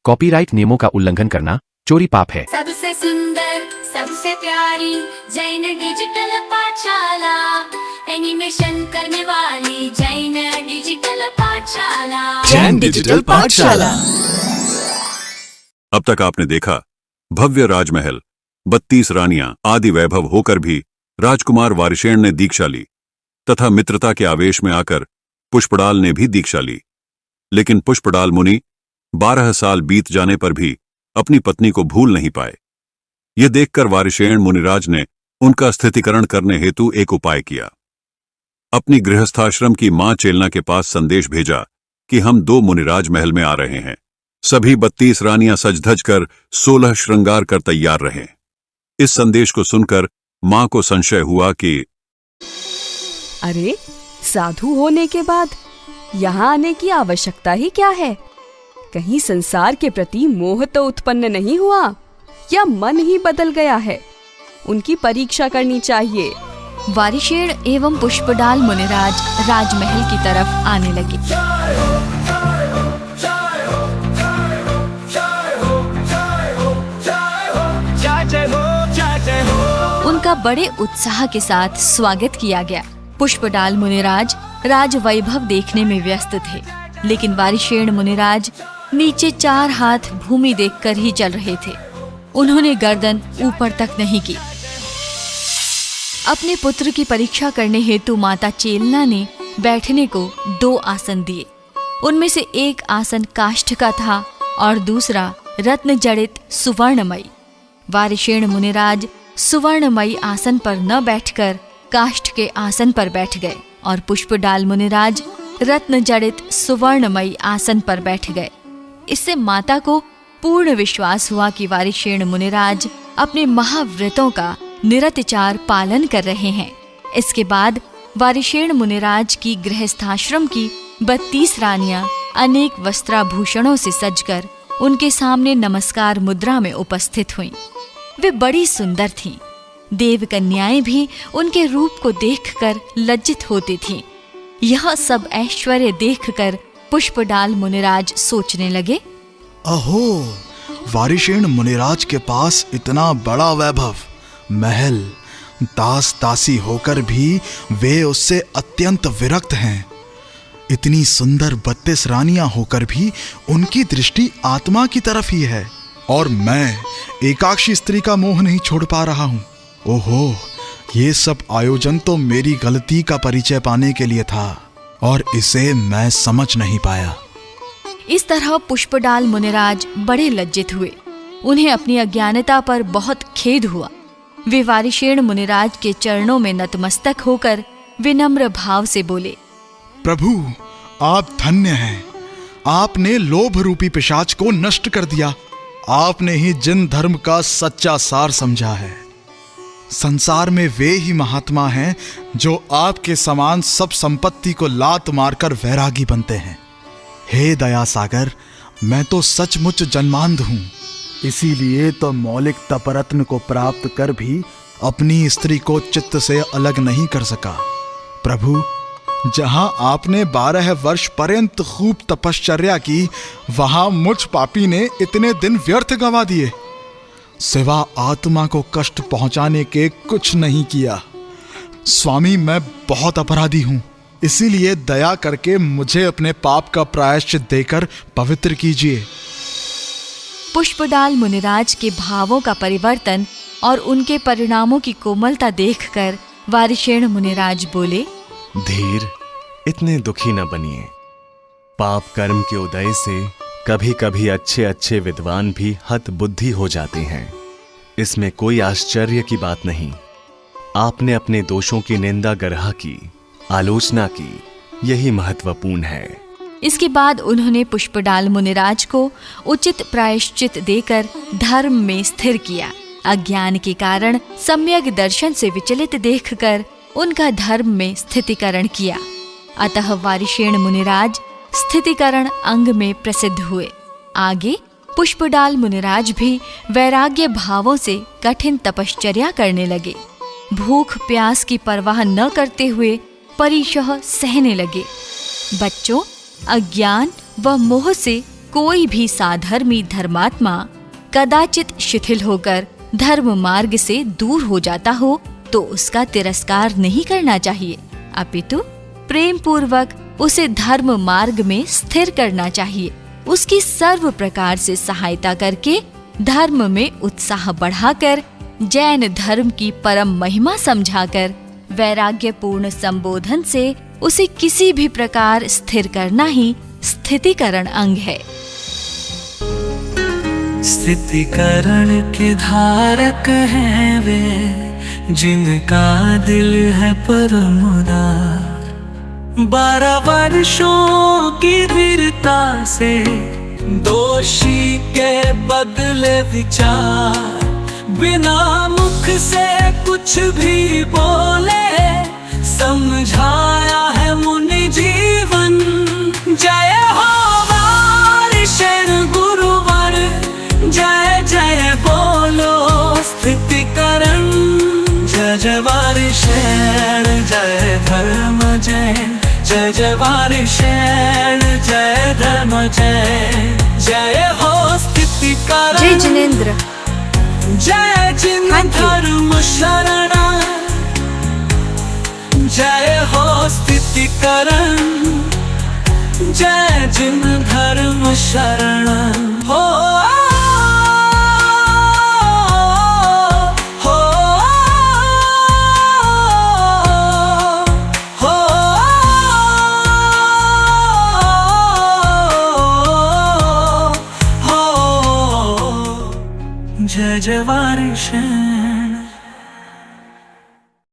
Copyright नियमों का उल्लंघन करना चोरी पाप है। सबसे सुंदर, सबसे प्यारी जैन डिजिटल पाठशाला, एनिमेशन करने वाली जैन डिजिटल पाठशाला। जैन डिजिटल पाठशाला। अब तक आपने देखा भव्य राजमहल, 32 रानियां आदि वैभव होकर भी राजकुमार वारिशेण ने दीक्षा ली तथा मित्रता के आवेश में आकर पुष्पडाल ने भी दीक्षा ली। लेकिन पुष्पडाल मुनि 12 साल बीत जाने पर भी अपनी पत्नी को भूल नहीं पाए। यह देखकर वारिशेण मुनिराज ने उनका स्थितिकरण करने हेतु एक उपाय किया। अपनी गृहस्थाश्रम की मां चेलना के पास संदेश भेजा कि हम 2 मुनिराज महल में आ रहे हैं। सभी 32 रानियां सज-धज कर 16 श्रृंगार कर तैयार रहे। इस संदेश को सुनकर मां को संशय हुआ कि अरे, साधु होने के बाद यहाँ आने की आवश्यकता ही क्या है? कहीं संसार के प्रति मोह तो उत्पन्न नहीं हुआ या मन ही बदल गया है? उनकी परीक्षा करनी चाहिए। वारिशेण एवं पुष्पडाल मुनिराज राजमहल की तरफ आने लगे। उनका बड़े उत्साह के साथ स्वागत किया गया। पुष्पडाल मुनिराज राज वैभव देखने में व्यस्त थे, लेकिन वारिशेण मुनिराज नीचे 4 हाथ भूमि देखकर ही चल रहे थे। उन्होंने गर्दन ऊपर तक नहीं की। अपने पुत्र की परीक्षा करने हेतु माता चेलना ने बैठने को 2 आसन दिए। उनमें से एक आसन काष्ठ का था और दूसरा रत्न जड़ित सुवर्णमयी। वारिशेण मुनिराज सुवर्णमयी आसन पर न बैठकर काष्ठ के आसन पर बैठ गए और पुष्पडाल मुनिराज रत्न जड़ित सुवर्णमयी आसन पर बैठ गए। इससे माता को पूर्ण विश्वास हुआ कि वारिशेण मुनिराज अपने महाव्रतों का निरतिचार पालन कर रहे हैं। इसके बाद वारिशेण मुनिराज की गृहस्थाश्रम की 32 रानियां अनेक वस्त्राभूषणों से सजकर उनके सामने नमस्कार मुद्रा में उपस्थित हुईं। वे बड़ी सुंदर थीं। देव कन्याएं भी उनके रूप को देखकर लज्जित होती थीं। यह सब ऐश्वर्य देखकर पुष्पडाल मुनिराज सोचने लगे, अहो, वारिशेण मुनिराज के पास इतना बड़ा वैभव, महल, दास दासी होकर भी वे उससे अत्यंत विरक्त हैं। इतनी सुंदर 32 रानियां होकर भी उनकी दृष्टि आत्मा की तरफ ही है और मैं एकाक्षी स्त्री का मोह नहीं छोड़ पा रहा हूं। ओहो, ये सब आयोजन तो मेरी गलती का परिचय पाने के लिए था और इसे मैं समझ नहीं पाया। इस तरह पुष्पडाल मुनिराज बड़े लज्जित हुए। उन्हें अपनी अज्ञानता पर बहुत खेद हुआ। वे वारिशेण मुनिराज के चरणों में नतमस्तक होकर विनम्र भाव से बोले, प्रभु, आप धन्य हैं। आपने लोभ रूपी पिशाच को नष्ट कर दिया। आपने ही जिन धर्म का सच्चा सार समझा है। संसार में वे ही महात्मा हैं जो आपके समान सब संपत्ति को लात मारकर वैरागी बनते हैं। हे दया सागर, मैं तो सचमुच जन्मांध हूं। इसीलिए तो मौलिक तपरत्न को प्राप्त कर भी अपनी स्त्री को चित्त से अलग नहीं कर सका। प्रभु, जहां आपने 12 वर्ष पर्यंत खूब तपश्चर्या की, वहां मुझ पापी ने इतने दिन व्यर्थ गंवा दिए। सिवा आत्मा को कष्ट पहुंचाने के कुछ नहीं किया। स्वामी, मैं बहुत अपराधी हूं। इसीलिए दया करके मुझे अपने पाप का प्रायश्चित देकर पवित्र कीजिए। पुष्पडाल मुनिराज के भावों का परिवर्तन और उनके परिणामों की कोमलता देखकर वारिशेण मुनिराज बोले, धीर, इतने दुखी न बनिए। पाप कर्म के उदय से कभी कभी अच्छे अच्छे विद्वान भी हत बुद्धि हो जाते हैं। इसमें कोई आश्चर्य की बात नहीं। आपने अपने दोषों की निंदा गरहा की, आलोचना की, यही महत्वपूर्ण है। इसके बाद उन्होंने पुष्पडाल मुनिराज को उचित प्रायश्चित देकर धर्म में स्थिर किया। अज्ञान के कारण सम्यक दर्शन से विचलित देखकर उनका धर्म में स्थितिकरण किया। अतः वारिशेण मुनिराज स्थितिकरण अंग में प्रसिद्ध हुए। आगे पुष्पडाल मुनिराज भी वैराग्य भावों से कठिन तपश्चर्या करने लगे। भूख प्यास की परवाह न करते हुए परिशः सहने लगे। बच्चों, अज्ञान व मोह से कोई भी साधर्मी धर्मात्मा कदाचित शिथिल होकर धर्म मार्ग से दूर हो जाता हो तो उसका तिरस्कार नहीं करना चाहिए, अपितु प्रेम पूर्वक उसे धर्म मार्ग में स्थिर करना चाहिए। उसकी सर्व प्रकार से सहायता करके धर्म में उत्साह बढ़ाकर जैन धर्म की परम महिमा समझाकर वैराग्यपूर्ण संबोधन से उसे किसी भी प्रकार स्थिर करना ही स्थितिकरण अंग है। स्थितिकरण के धारक हैं वे, जिनका दिल है परम उदार। 12 वर्षों की वीरता से दोषी के बदले विचार, बिना मुख से कुछ भी बोले समझाया है मुनि जीवन। जय हो वारिशेण गुरुवर, जय जय बोलो स्थितिकरण। जय जय वारिशेण जय धर्म जय, जय जय वारिशेण जय धर्म जय। जय हो स्थितिकरण। जय जिनेंद्र। जय जिन धर्म शरण, जय हो स्थितिकरण। जय जिन धर्म शरण हो। जय जय वारिशेण।